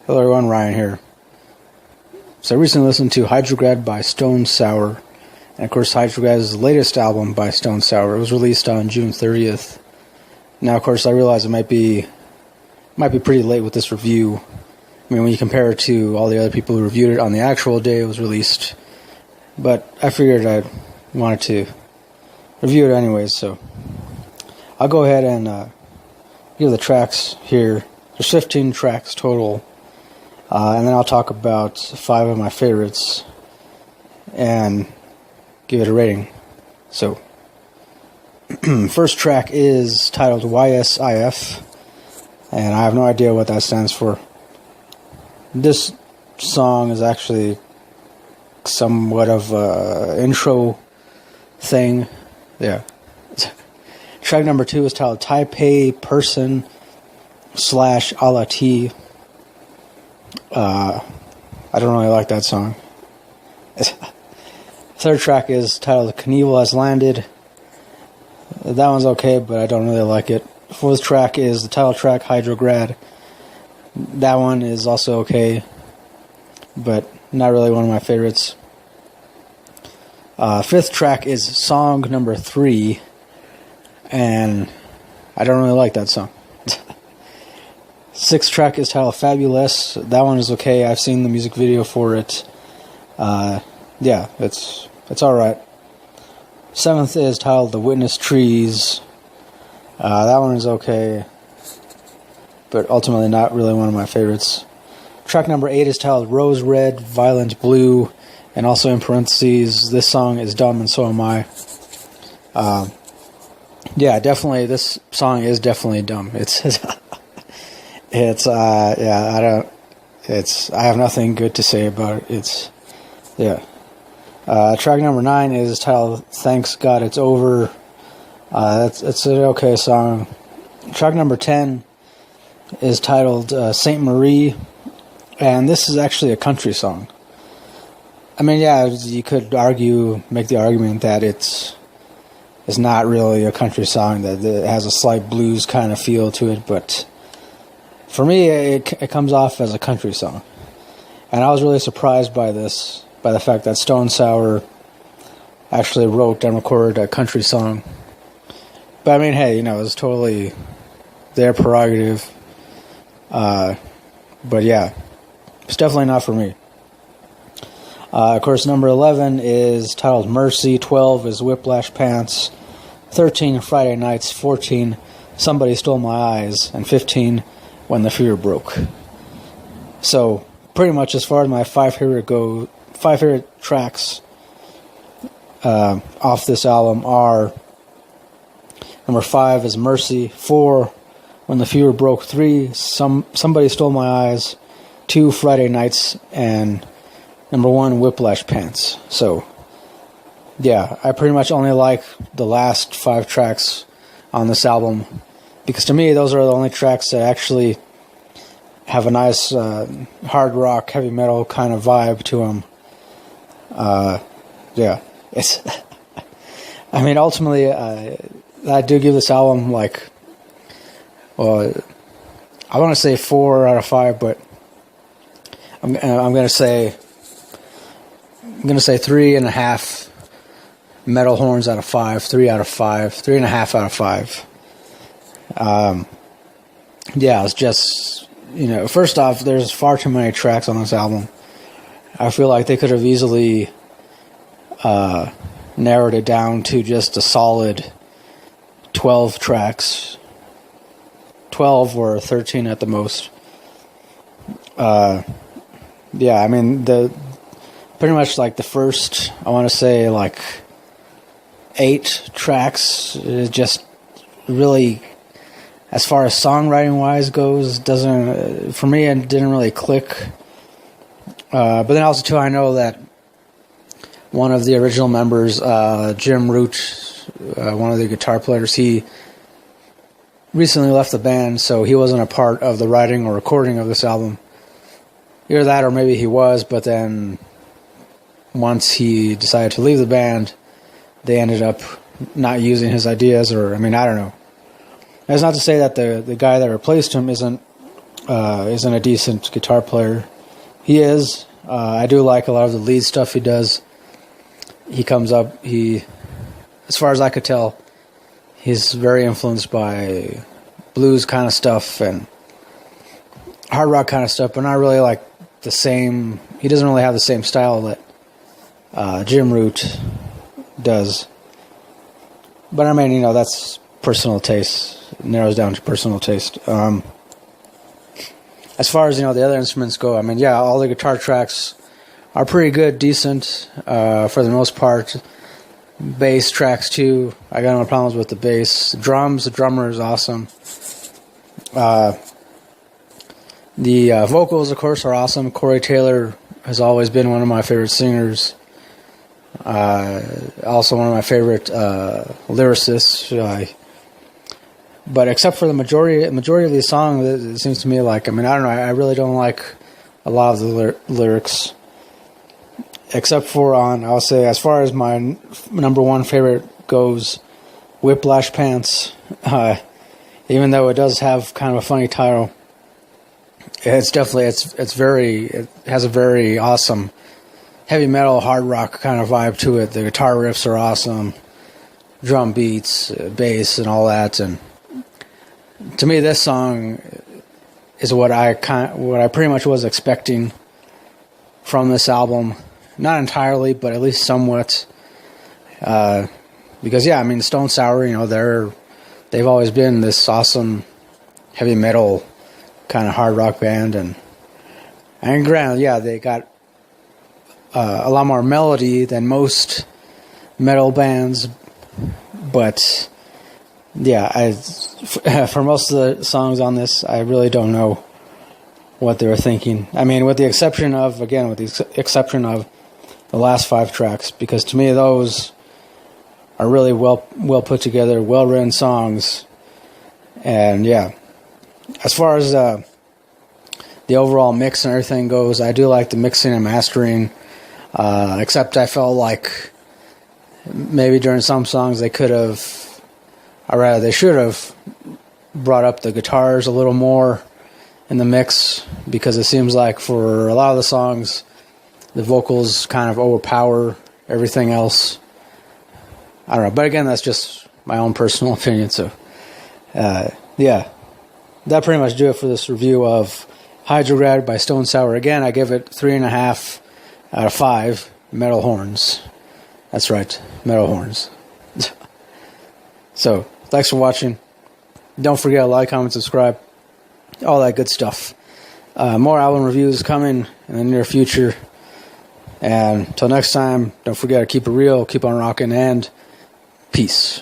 Hello everyone, Ryan here. So I recently listened to Hydrograd by Stone Sour. And of course Hydrograd is the latest album by Stone Sour. It was released on June 30th. Now of course I realize it might be pretty late with this review. I mean when you compare it to all the other people who reviewed it on the actual day it was released. But I figured I wanted to review it anyways, so I'll go ahead and give the tracks here. There's 15 tracks total. And then I'll talk about 5 of my favorites and give it a rating. So, first track is titled YSIF, and I have no idea what that stands for. This song is actually somewhat of an intro thing. Yeah. Track number 2 is titled Taipei Person / Alati. I don't really like that song. Third track is titled Knievel Has Landed. That one's okay, but I don't really like it. Fourth track is the title track Hydrograd. That one is also okay, but not really one of my favorites. Fifth track is song number 3, and I don't really like that song. Sixth track is titled Fabulous. That one is okay. I've seen the music video for it. Yeah, it's alright. Seventh is titled The Witness Trees. That one is okay, but ultimately not really one of my favorites. Track number 8 is titled Rose Red, Violent Blue, and also in parentheses, this song is dumb and so am I. Yeah, definitely, this song is definitely dumb. I have nothing good to say about it. Track number 9 is titled Thanks God It's Over. It's an okay song. Track number 10 is titled Saint Marie, and this is actually a country song. I mean, yeah, you could make the argument that it's not really a country song, that it has a slight blues kind of feel to it, but for me, it comes off as a country song. And I was really surprised by the fact that Stone Sour actually wrote and recorded a country song. But I mean, hey, it's totally their prerogative. But yeah, it's definitely not for me. Of course, number 11 is titled Mercy, 12 is Whiplash Pants, 13 Friday Nights, 14 Somebody Stole My Eyes, and 15 When the Fear Broke. So, pretty much as far as my 5 favorite tracks off this album are: number 5 is Mercy, 4 When the Fear Broke, 3 Somebody Stole My Eyes, 2 Friday Nights, and number 1 Whiplash Pants. So, yeah, I pretty much only like the last 5 tracks on this album, because to me, those are the only tracks that actually have a nice hard rock, heavy metal kind of vibe to them. Yeah, it's. I mean, ultimately, I do give this album I want to say 4 out of 5, but I'm gonna say 3.5 metal horns out of 5, 3 out of 5, 3.5 out of 5. Yeah, it's just, first off, there's far too many tracks on this album. I feel like they could have easily narrowed it down to just a solid 12 tracks. 12 or 13 at the most. Yeah, I mean, pretty much the first, I want to say 8 tracks, is just really, as far as songwriting wise goes, for me it didn't really click. But then also too, I know that one of the original members, Jim Root, one of the guitar players, he recently left the band, so he wasn't a part of the writing or recording of this album. Either that or maybe he was, but then once he decided to leave the band, they ended up not using his ideas, or, I mean, I don't know. That's not to say that the guy that replaced him isn't isn't a decent guitar player. He is. I do like a lot of the lead stuff he does. He comes up, as far as I could tell, he's very influenced by blues kind of stuff and hard rock kind of stuff, but not really like the same. He doesn't really have the same style that Jim Root does. But I mean, that's personal taste. It narrows down to personal taste. As far as, the other instruments go, I mean, yeah, all the guitar tracks are pretty good, decent, for the most part. Bass tracks, too. I got no problems with the bass. Drums, the drummer is awesome. The vocals, of course, are awesome. Corey Taylor has always been one of my favorite singers. Also one of my favorite lyricists. But except for the majority of these songs, it seems to me like, I mean, I don't know, I really don't like a lot of the lyrics. Except for I'll say, as far as my number one favorite goes, Whiplash Pants. Even though it does have kind of a funny title, it's definitely, it has a very awesome heavy metal, hard rock kind of vibe to it. The guitar riffs are awesome, drum beats, bass, and all that. And to me, this song is what I pretty much was expecting from this album. Not entirely, but at least somewhat. Because yeah, I mean, Stone Sour, they've always been this awesome heavy metal kind of hard rock band, and granted, yeah, they got a lot more melody than most metal bands, but yeah, for most of the songs on this, I really don't know what they were thinking. I mean, with the exception of the last 5 tracks, because to me those are really well put together, well written songs. And yeah, as far as the overall mix and everything goes, I do like the mixing and mastering. Except I felt like maybe during some songs they should have brought up the guitars a little more in the mix, because it seems like for a lot of the songs, the vocals kind of overpower everything else. I don't know, but again, that's just my own personal opinion. So, yeah, that pretty much do it for this review of Hydrograd by Stone Sour. Again, I give it 3.5 out of 5 metal horns. That's right, metal horns. So, thanks for watching. Don't forget to like, comment, subscribe, all that good stuff. More album reviews coming in the near future. And until next time, don't forget to keep it real, keep on rocking, and peace.